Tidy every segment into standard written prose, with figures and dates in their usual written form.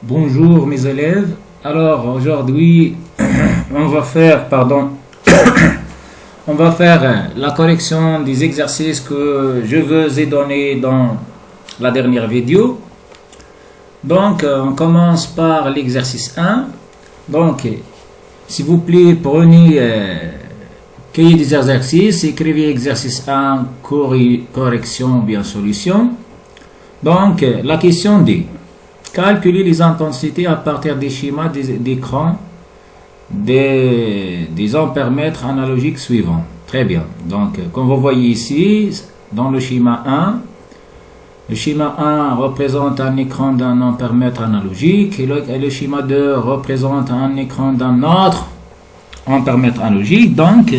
Bonjour mes élèves. Alors aujourd'hui, on va faire, la correction des exercices que je vous ai donnés dans la dernière vidéo. Donc, on commence par l'exercice 1. Donc, s'il vous plaît, prenez cahier des exercices, écrivez exercice 1, correction ou bien solution. Donc, la question dit: calculer les intensités à partir des schémas d'écran des ampèremètres analogiques suivants. Très bien. Donc, comme vous voyez ici, dans le schéma 1 représente un écran d'un ampèremètre analogique et le schéma 2 représente un écran d'un autre ampèremètre analogique. Donc,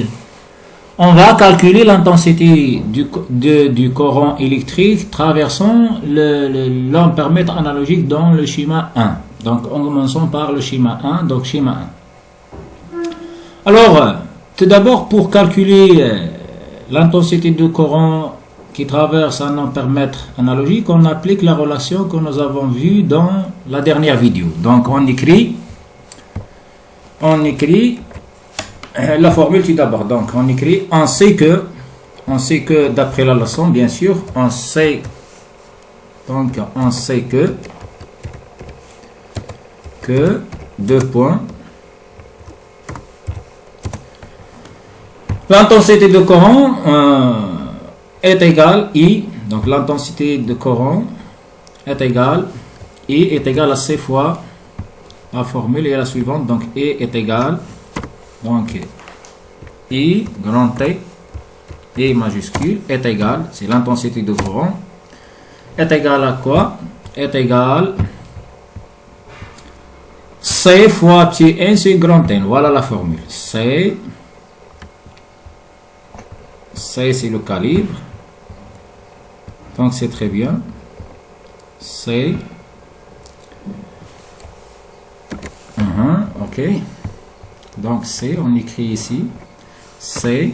on va calculer l'intensité du courant électrique traversant l'ampèremètre analogique dans le schéma 1. Donc, en commençant par le schéma 1. Donc, schéma 1. Alors, tout d'abord, pour calculer l'intensité du courant qui traverse un ampèremètre analogique, on applique la relation que nous avons vue dans la dernière vidéo. Donc, on écrit la formule tout d'abord. Donc, on écrit, on sait que d'après la leçon, bien sûr, on sait que deux points, l'intensité de courant est égale I. Donc, l'intensité de courant est égale I est égal à C fois la formule est la suivante. Donc, I est égal, donc I grand T, I majuscule est égal, c'est l'intensité de courant, est égal à quoi? Est égal C fois petit n sur grand N. Voilà la formule. C c'est le calibre. Donc c'est très bien. C. Ok. Donc C, on écrit ici. C,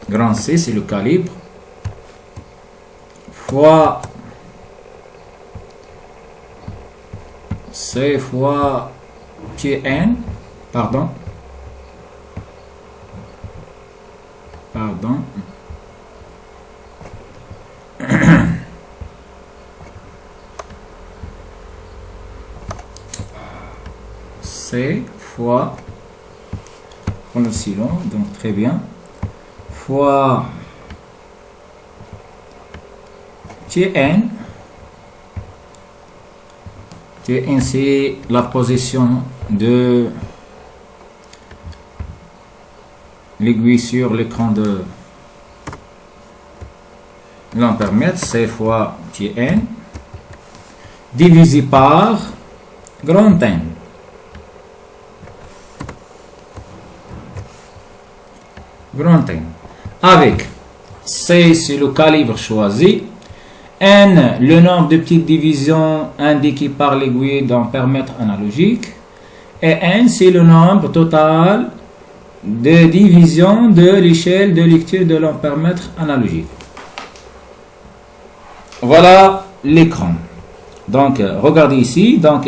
grand C, c'est le calibre. Fois C fois petit n. Pardon. C fois, on est si long, donc très bien, fois Tn, Tn c'est la position de l'aiguille sur l'écran de l'ampèremètre, C fois Tn, divisé par grand N. Grand N. Avec C, c'est le calibre choisi. N, le nombre de petites divisions indiquées par l'aiguille d'ampèremètre analogique. Et N, c'est le nombre total de divisions de l'échelle de lecture de l'ampèremètre analogique. Voilà l'écran. Donc, regardez ici. Donc,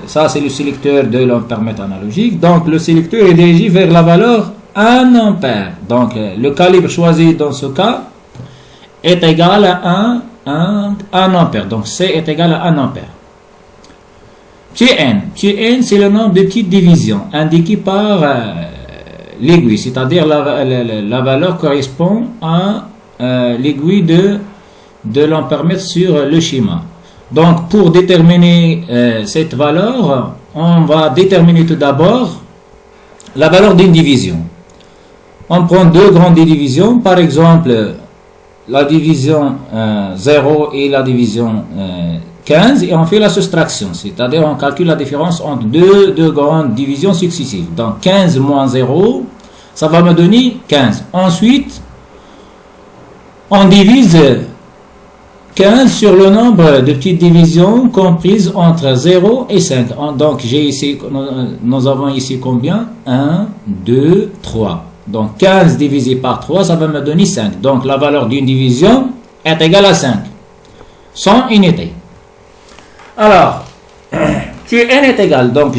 ça, c'est le sélecteur de l'ampèremètre analogique. Donc, le sélecteur est dirigé vers la valeur 1 ampère. Donc, le calibre choisi dans ce cas est égal à 1 ampère. Donc, C est égal à 1 ampère. Tn, c'est le nombre de petites divisions indiquées par l'aiguille, c'est-à-dire la valeur correspond à l'aiguille de l'ampèremètre sur le schéma. Donc, pour déterminer cette valeur, on va déterminer tout d'abord la valeur d'une division. On prend deux grandes divisions, par exemple la division 0 et la division 15, et on fait la soustraction, c'est-à-dire on calcule la différence entre deux grandes divisions successives. Donc 15 moins 0, ça va me donner 15. Ensuite, on divise 15 sur le nombre de petites divisions comprises entre 0 et 5. Donc nous avons ici combien? 1, 2, 3. Donc 15 divisé par 3, ça va me donner 5. Donc la valeur d'une division est égale à 5. Sans unité. Alors, Tn est égal, donc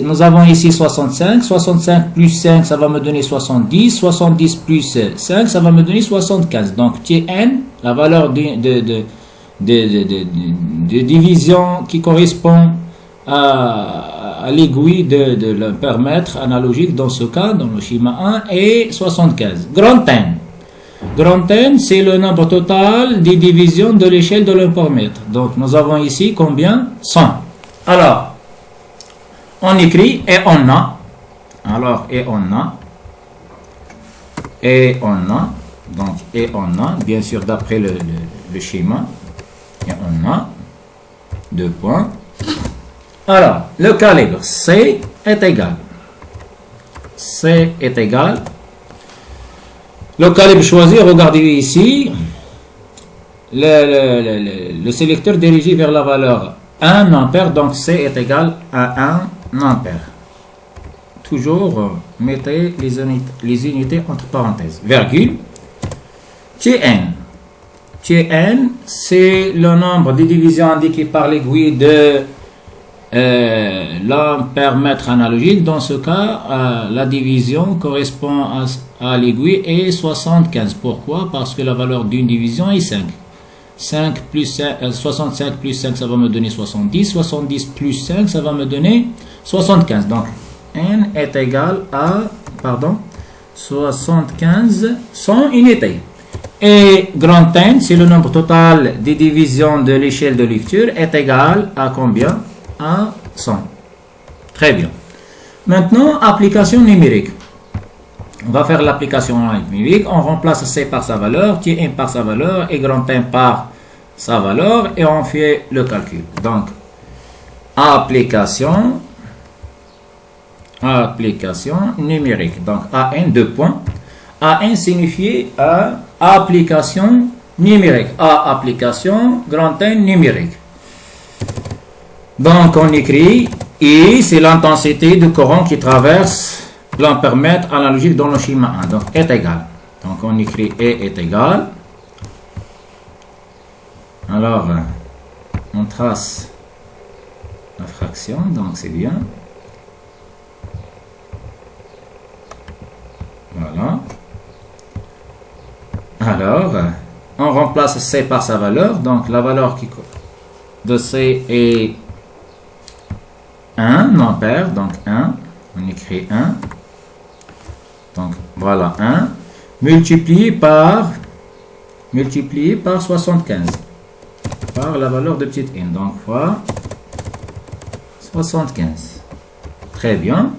nous avons ici 65, 65 plus 5, ça va me donner 70, 70 plus 5, ça va me donner 75. Donc Tn, la valeur de division qui correspond à l'aiguille de l'ampèremètre analogique dans ce cas, dans le schéma 1, est 75. Grand N. Grand N, c'est le nombre total des divisions de l'échelle de l'ampèremètre. Donc nous avons ici combien? 100. Alors, on écrit et on a. Alors, et on a. Et on a. Donc, et on a, bien sûr, d'après le schéma. Et on a. 2 points. Alors, le calibre C est égal. C est égal. Le calibre choisi, regardez ici. Le sélecteur dirigé vers la valeur 1 ampère, donc C est égal à 1 ampère. Toujours mettez les unités entre parenthèses. Virgule. Tn. Tn, c'est le nombre de divisions indiquées par l'aiguille de l'ampèremètre analogique. Dans ce cas, la division correspond à l'aiguille et 75. Pourquoi? Parce que la valeur d'une division est 5. 65 plus 5, ça va me donner 70. 70 plus 5, ça va me donner 75. Donc, n est égal à, 75 100 unités. Et grand N, c'est le nombre total des divisions de l'échelle de lecture, est égal à combien? À 100. Très bien. Maintenant, application numérique. On va faire l'application numérique. On remplace C par sa valeur, Tn par sa valeur et grand N par sa valeur et on fait le calcul. Donc, application numérique. Donc, AN, 2 points. AN signifie application numérique. A, application, grand N, numérique. Donc, on écrit I, c'est l'intensité du courant qui traverse l'ampèremètre analogique dans le schéma 1. Donc, est égal. Donc, on écrit E est égal. Alors, on trace la fraction, donc c'est bien. Voilà. Alors, on remplace C par sa valeur. Donc, la valeur de C est 1 ampère. Donc, 1. On écrit 1. Donc, voilà 1. Multiplié par 75. Par la valeur de petite n. Donc, fois 75. Très bien.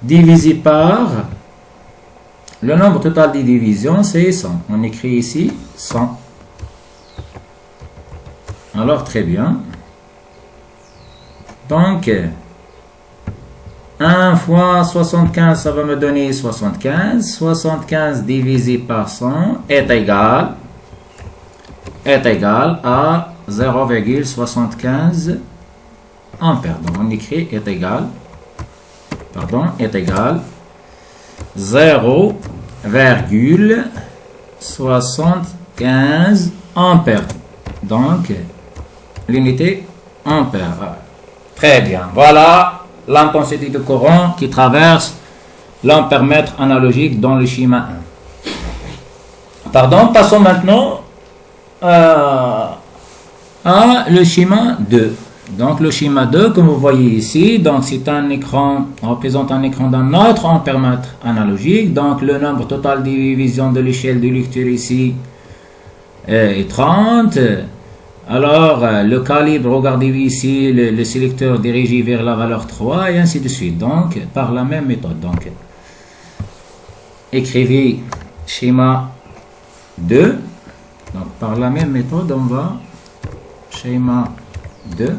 Divisé par le nombre total des divisions, c'est 100. On écrit ici 100. Alors, très bien. Donc, 1 fois 75, ça va me donner 75. 75 divisé par 100 est égal à 0,75 ampères. Donc, on écrit est égal 0,75 ampères. Donc, l'unité ampère. Très bien. Voilà l'intensité de courant qui traverse l'ampèremètre analogique dans le schéma 1. Passons maintenant à le schéma 2. Donc, le schéma 2, comme vous voyez ici, donc c'est un écran, représente un écran d'un autre ampèremètre analogique. Donc, le nombre total des divisions de l'échelle de lecture ici est 30. Alors, le calibre, regardez ici, le sélecteur dirigé vers la valeur 3 et ainsi de suite. Donc, par la même méthode. Donc, écrivez schéma 2. Donc, par la même méthode, on va schéma 2.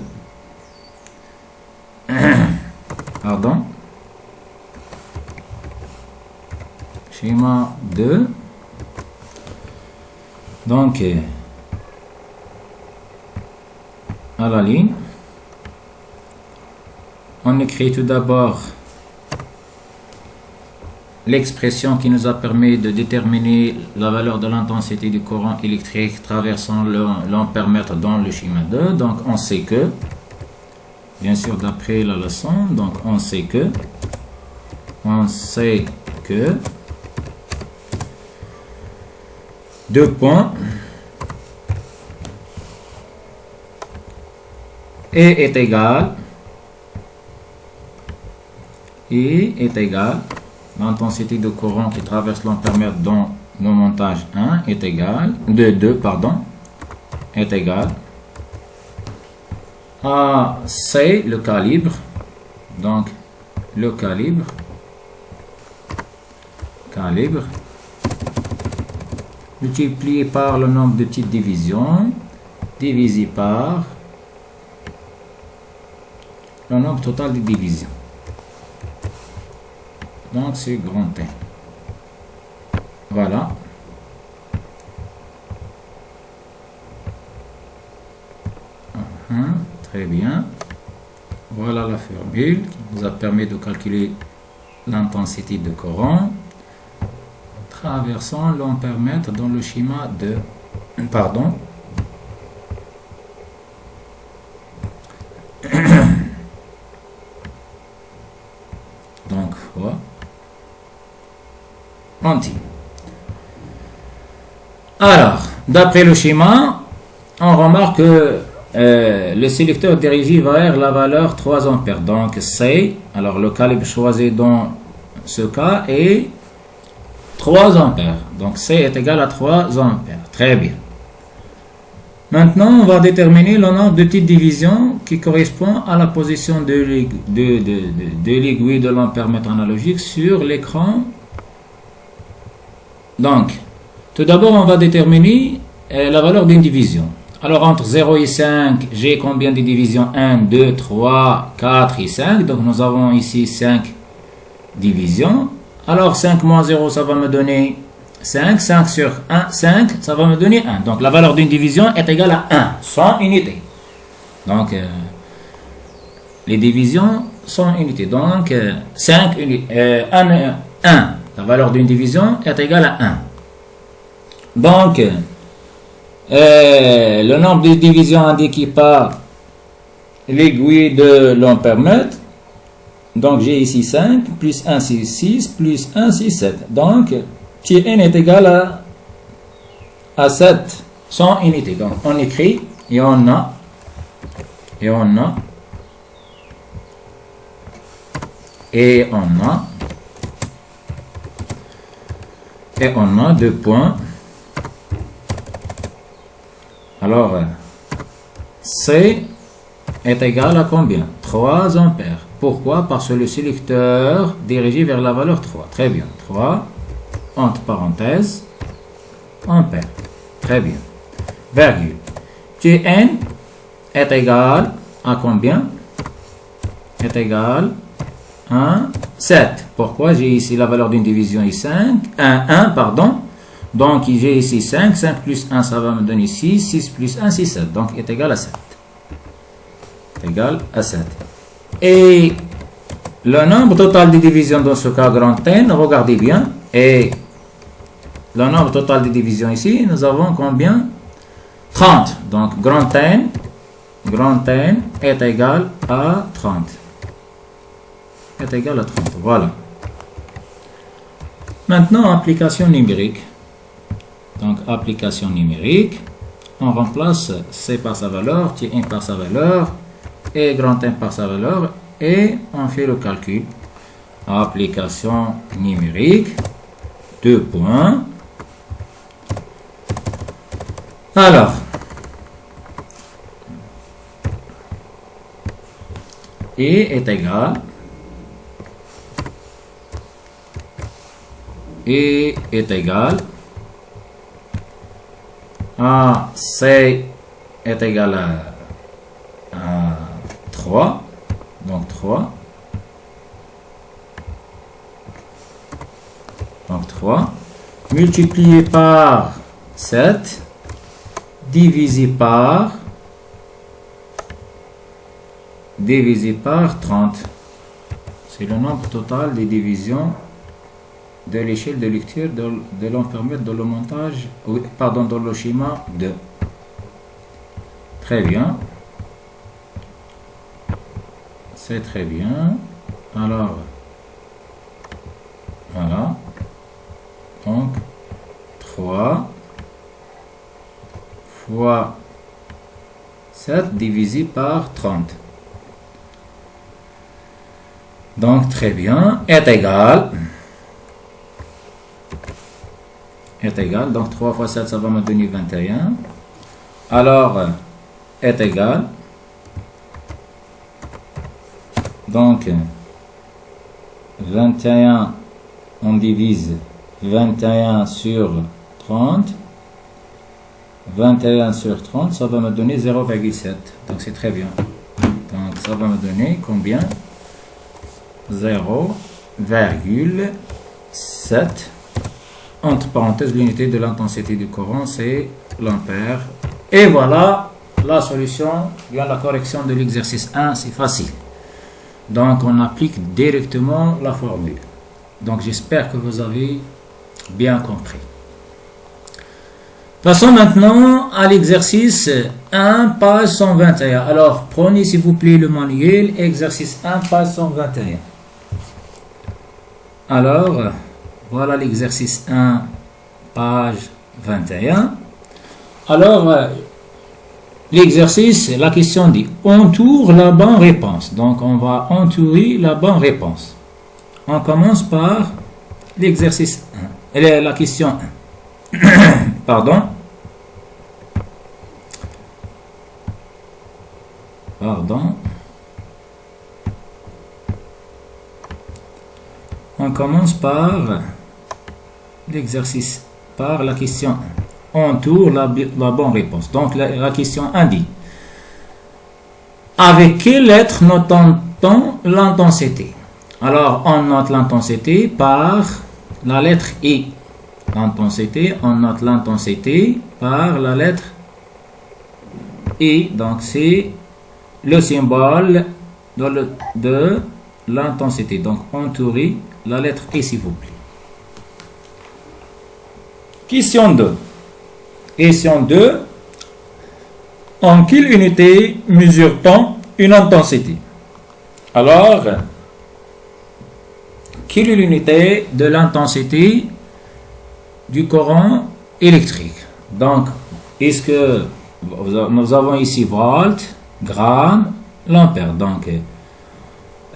Schéma 2. Donc, à la ligne, on écrit tout d'abord l'expression qui nous a permis de déterminer la valeur de l'intensité du courant électrique traversant l'ampèremètre dans le schéma 2. Donc, on sait que bien sûr d'après la leçon. Donc on sait que deux points E est égal l'intensité de courant qui traverse l'ampèremètre dans le montage 1 est égal, de 2 pardon, est égal à C, le calibre, donc le calibre multiplié par le nombre de petites divisions divisé par le nombre total de divisions. Donc c'est grand N. Voilà. Très bien. Voilà la formule qui nous a permis de calculer l'intensité de courant traversant l'ampèremètre dans le schéma de donc voilà. Alors, d'après le schéma, on remarque que le sélecteur dirigé vers la valeur 3 ampères. Donc C, alors le calibre choisi dans ce cas est 3 ampères. Donc C est égal à 3 ampères. Très bien. Maintenant, on va déterminer le nombre de petites divisions qui correspond à la position de l'aiguille de l'ampèremètre analogique sur l'écran. Donc, tout d'abord, on va déterminer la valeur d'une division. Alors, entre 0 et 5, j'ai combien de divisions? 1, 2, 3, 4 et 5. Donc, nous avons ici 5 divisions. Alors, 5 moins 0, ça va me donner 5. 5 sur 1, 5, ça va me donner 1. Donc, la valeur d'une division est égale à 1, 100 unités. Donc, les divisions sont unités. Donc, 5 unités, 1. La valeur d'une division est égale à 1. Donc, le nombre de divisions indiqué par l'aiguille de l'ampèremètre. Donc, j'ai ici 5, plus 1, c'est 6, plus 1, c'est 7. Donc, petit n est égal à 7, 100 unités. Donc, on écrit et on a 2 points. Alors, C est égal à combien? 3 ampères. Pourquoi? Parce que le sélecteur dirigé vers la valeur 3. Très bien. 3, entre parenthèses, ampères. Très bien. Virgule. Tn est égal à combien? Est égal à 7. Pourquoi? J'ai ici la valeur d'une division est 5. 1, pardon. Donc, j'ai ici 5. 5 plus 1, ça va me donner 6. 6 plus 1, c'est 7. Donc, est égal à 7. Égal à 7. Et le nombre total de divisions dans ce cas grand N, regardez bien. Et le nombre total de divisions ici, nous avons combien? 30. Donc, grand N est égal à 30. Est égal à 30. Voilà. Maintenant, application numérique. Donc, application numérique. On remplace C par sa valeur, T1 par sa valeur, et grand N par sa valeur, et on fait le calcul. Application numérique. 2 points. Alors, E est égal à C est égal à 3. Donc 3. Donc 3 multiplié par 7 divisé par 30. C'est le nombre total des divisions de l'échelle de lecture de l'ampèremètre dans le montage, pardon, dans le schéma 2. Très bien. C'est très bien. Alors, voilà. Donc, 3 fois 7 divisé par 30. Donc, très bien. Est égal. Donc, 3 fois 7, ça va me donner 21. Alors, est égal. Donc, 21, on divise 21 sur 30. 21 sur 30, ça va me donner 0,7. Donc, c'est très bien. Donc, ça va me donner combien? 0,7. Entre parenthèses, l'unité de l'intensité du courant, c'est l'ampère. Et voilà la solution, bien la correction de l'exercice 1, c'est facile. Donc, on applique directement la formule. Donc, j'espère que vous avez bien compris. Passons maintenant à l'exercice 1, page 121. Alors, prenez s'il vous plaît le manuel, exercice 1, page 121. Alors, voilà l'exercice 1, page 21. Alors, l'exercice, la question dit entoure la bonne réponse. Donc, on va entourer la bonne réponse. On commence par l'exercice 1. La question 1. Pardon. On commence par l'exercice, par la question 1. Entoure la bonne réponse. Donc, la question 1 dit avec quelle lettre notons-on l'intensité? Alors, on note l'intensité par la lettre I. L'intensité, on note l'intensité par la lettre I. Donc, c'est le symbole de l'intensité. Donc, entourer la lettre I, s'il vous plaît. Question 2. Question 2. En quelle unité mesure-t-on une intensité? Alors, quelle est l'unité de l'intensité du courant électrique? Donc, est-ce que nous avons ici volt, gramme, l'ampère. Donc,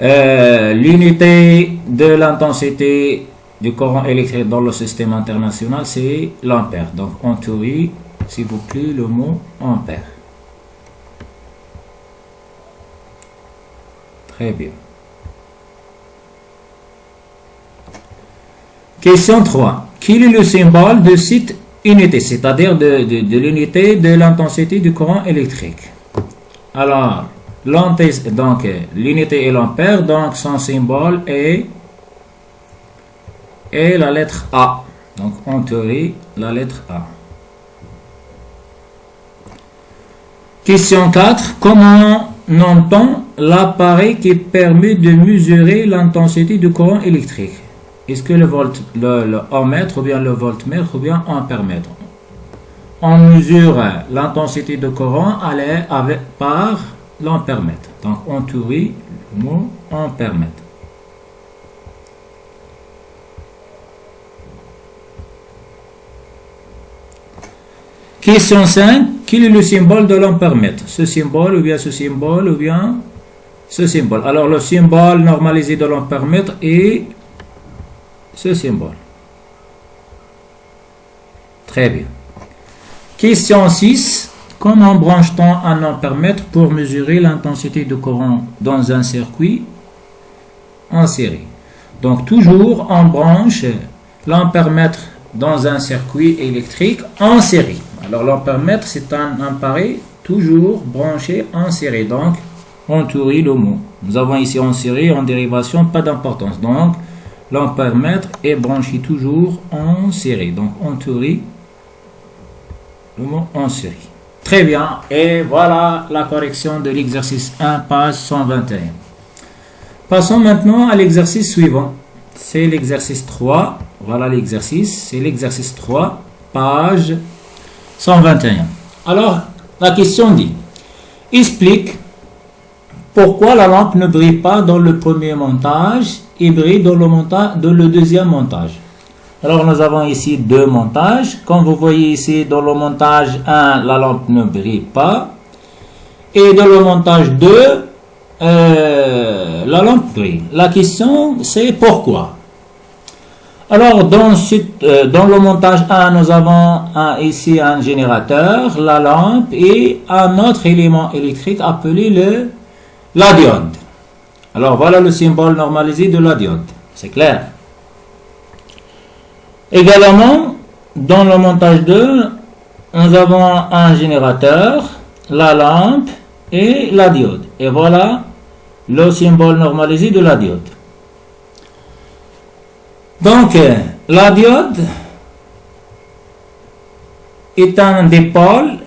l'unité de l'intensité du courant électrique dans le système international, c'est l'ampère. Donc, entourer, s'il vous plaît, le mot ampère. Très bien. Question 3. Quel est le symbole de cette unité, c'est-à-dire de l'unité de l'intensité du courant électrique? Alors, donc l'unité est l'ampère, donc son symbole est la lettre A. Donc, entourer la lettre A. Question 4. Comment nomme-t-on l'appareil qui permet de mesurer l'intensité du courant électrique? Est-ce que le ohmmètre ou bien le voltmètre ou bien ampèremètre? On mesure l'intensité de courant par l'ampèremètre. Donc, entourer le mot ampèremètre. Question 5. Quel est le symbole de l'ampèremètre? Ce symbole ou bien ce symbole ou bien ce symbole. Alors, le symbole normalisé de l'ampèremètre est ce symbole. Très bien. Question 6. Comment branche-t-on un ampèremètre pour mesurer l'intensité de courant dans un circuit en série? Donc, toujours on branche l'ampèremètre dans un circuit électrique en série. Alors, l'ampèremètre, c'est un appareil toujours branché en série. Donc, entourer le mot. Nous avons ici en série, en dérivation, pas d'importance. Donc, l'ampèremètre est branché toujours en série. Donc, entourer le mot en série. Très bien. Et voilà la correction de l'exercice 1, page 121. Passons maintenant à l'exercice suivant. C'est l'exercice 3. Voilà l'exercice. C'est l'exercice 3, page 121. Alors, la question dit, explique pourquoi la lampe ne brille pas dans le premier montage et brille dans le deuxième montage. Alors nous avons ici deux montages. Comme vous voyez ici, dans le montage 1, la lampe ne brille pas. Et dans le montage 2, la lampe brille. La question, c'est pourquoi. Alors, dans le montage 1, nous avons ici un générateur, la lampe et un autre élément électrique appelé la diode. Alors, voilà le symbole normalisé de la diode. C'est clair. Également, dans le montage 2, nous avons un générateur, la lampe et la diode. Et voilà le symbole normalisé de la diode. Donc, la diode est un des pôles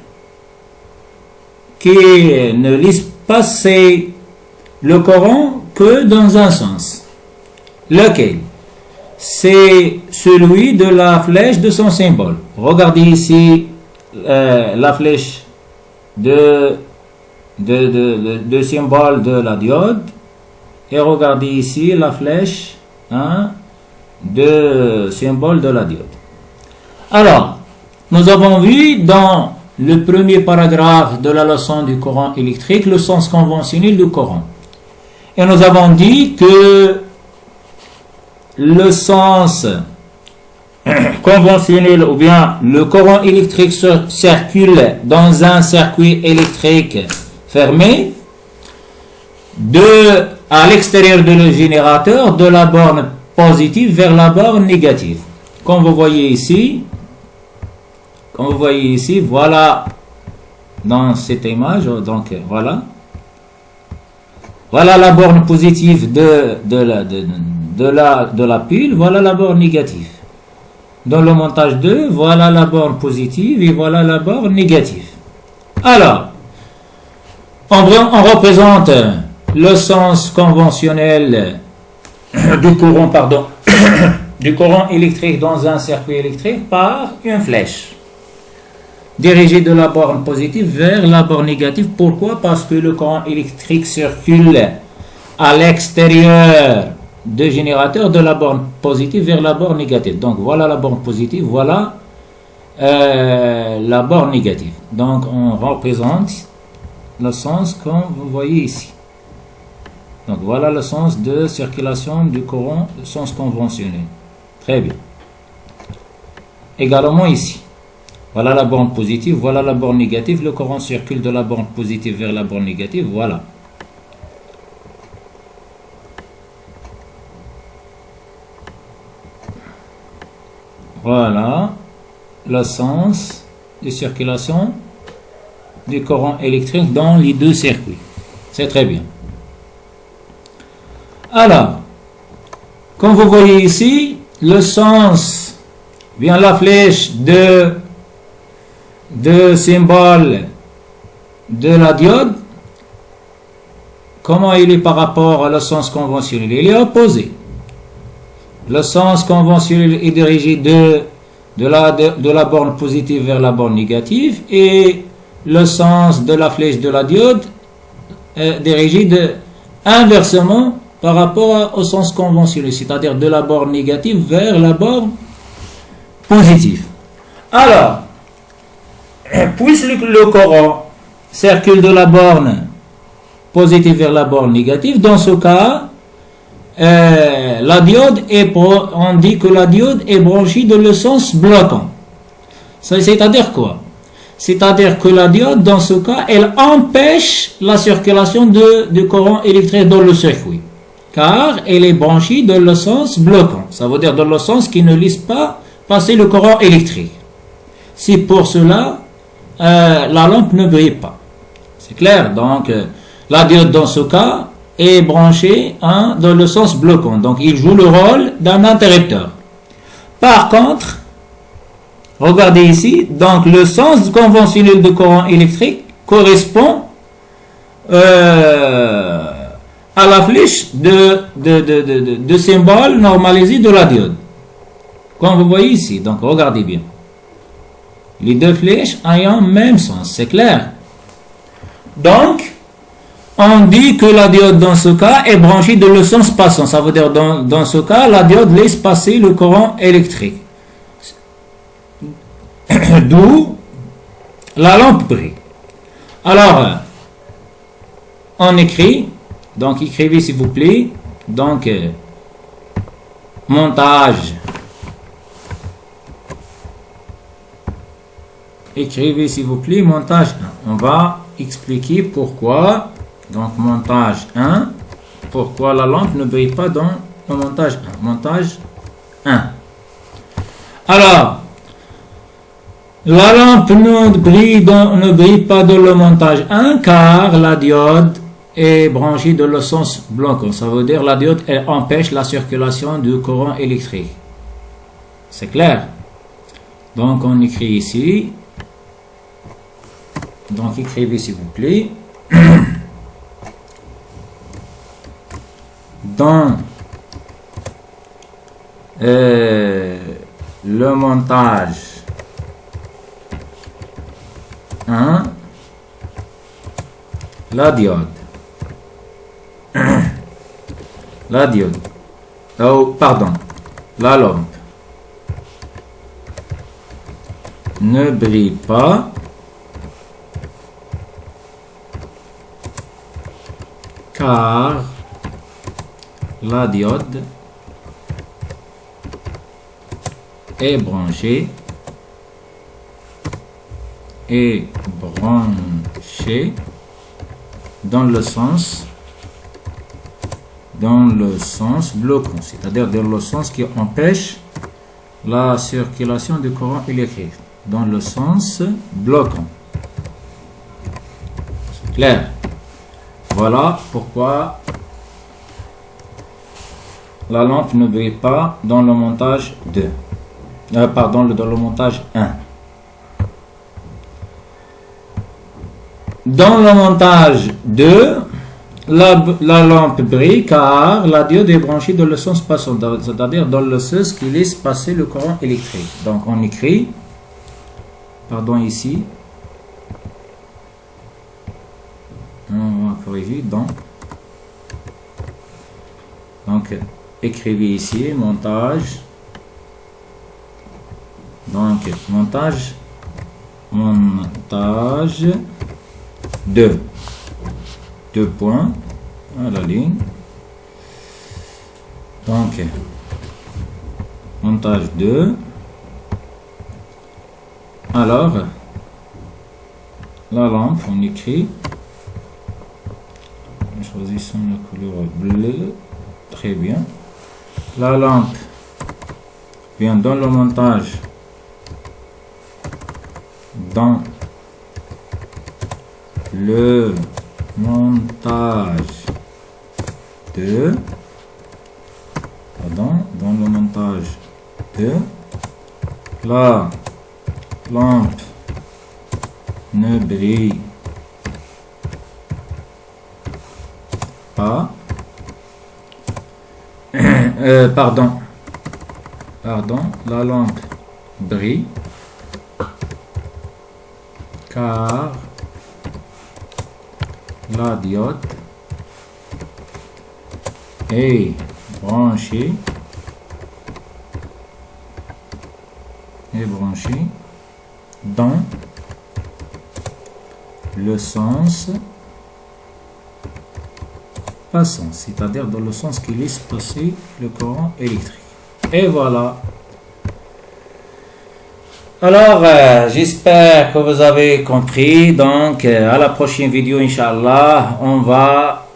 qui ne lise pas le courant que dans un sens. Lequel? C'est celui de la flèche de son symbole. Regardez ici la flèche de symbole de la diode. Et regardez ici la flèche de symbole de la diode. Alors, nous avons vu dans le premier paragraphe de la leçon du courant électrique le sens conventionnel du courant. Et nous avons dit que le sens conventionnel ou bien le courant électrique circule dans un circuit électrique fermé à l'extérieur de générateur de la borne positive vers la borne négative. Comme vous voyez ici, voilà dans cette image, donc voilà la borne positive de la pile, voilà la borne négative. Dans le montage 2, voilà la borne positive et voilà la borne négative. Alors, on représente le sens conventionnel du courant électrique dans un circuit électrique par une flèche dirigée de la borne positive vers la borne négative. Pourquoi? Parce que le courant électrique circule à l'extérieur du générateur de la borne positive vers la borne négative. Donc voilà la borne positive, voilà la borne négative. Donc on représente le sens comme vous voyez ici. Donc voilà le sens de circulation du courant, le sens conventionnel. Très bien. Également ici. Voilà la borne positive, voilà la borne négative. Le courant circule de la borne positive vers la borne négative. Voilà. Voilà le sens de circulation du courant électrique dans les deux circuits. C'est très bien. Alors, comme vous voyez ici, le sens, bien la flèche de symbole de la diode, comment il est par rapport au sens conventionnel? Il est opposé. Le sens conventionnel est dirigé de la borne positive vers la borne négative et le sens de la flèche de la diode est dirigé inversement par rapport au sens conventionnel, c'est-à-dire de la borne négative vers la borne positive. Alors, puisque le courant circule de la borne positive vers la borne négative, dans ce cas, la diode on dit que la diode est branchée dans le sens bloquant. C'est-à-dire quoi? C'est-à-dire que la diode, dans ce cas, elle empêche la circulation du courant électrique dans le circuit. Car elle est branchée dans le sens bloquant. Ça veut dire dans le sens qui ne laisse pas passer le courant électrique. C'est pour cela, la lampe ne brille pas. C'est clair? Donc, la diode, dans ce cas, est branché dans le sens bloquant. Donc, il joue le rôle d'un interrupteur. Par contre, regardez ici, donc le sens conventionnel du courant électrique correspond à la flèche de symbole normalisé de la diode. Comme vous voyez ici, donc regardez bien. Les deux flèches ayant le même sens, c'est clair. Donc, on dit que la diode dans ce cas est branchée dans le sens passant. Ça veut dire dans ce cas, la diode laisse passer le courant électrique. D'où la lampe brille. Alors, on écrit, donc écrivez s'il vous plaît, donc montage. Écrivez s'il vous plaît montage 1. On va expliquer pourquoi. Donc montage 1. Pourquoi la lampe ne brille pas dans le montage 1. Montage 1. Alors, la lampe ne brille pas dans le montage 1 car la diode est branchée dans le sens bloquant. Ça veut dire la diode elle empêche la circulation du courant électrique. C'est clair? Donc on écrit ici. Donc écrivez s'il vous plaît. Dans le montage 1, la diode. La diode. Oh, pardon. La lampe ne brille pas car la diode est branchée dans le sens bloquant, c'est-à-dire dans le sens qui empêche la circulation du courant électrique, dans le sens bloquant. C'est clair? Voilà pourquoi la lampe ne brille pas dans le montage 2. Dans le montage 1. Dans le montage 2, la lampe brille car la diode est branchée dans le sens passant, c'est-à-dire dans le sens qui laisse passer le courant électrique. Donc on écrit, ici, on va corriger, donc écrivez ici, montage, donc montage 2. 2 points à la ligne. Donc montage 2. Alors la lampe, on écrit, choisissons la couleur bleue. Très bien. La lampe vient dans le montage 2. Dans le montage 2. La lampe ne brille pas. La lampe brille car la diode est branchée dans le sens passant, c'est-à-dire dans le sens qui laisse passer le courant électrique. Et voilà. Alors, j'espère que vous avez compris. Donc, à la prochaine vidéo, Inch'Allah, on va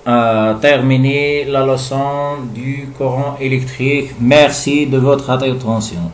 terminer la leçon du courant électrique. Merci de votre attention.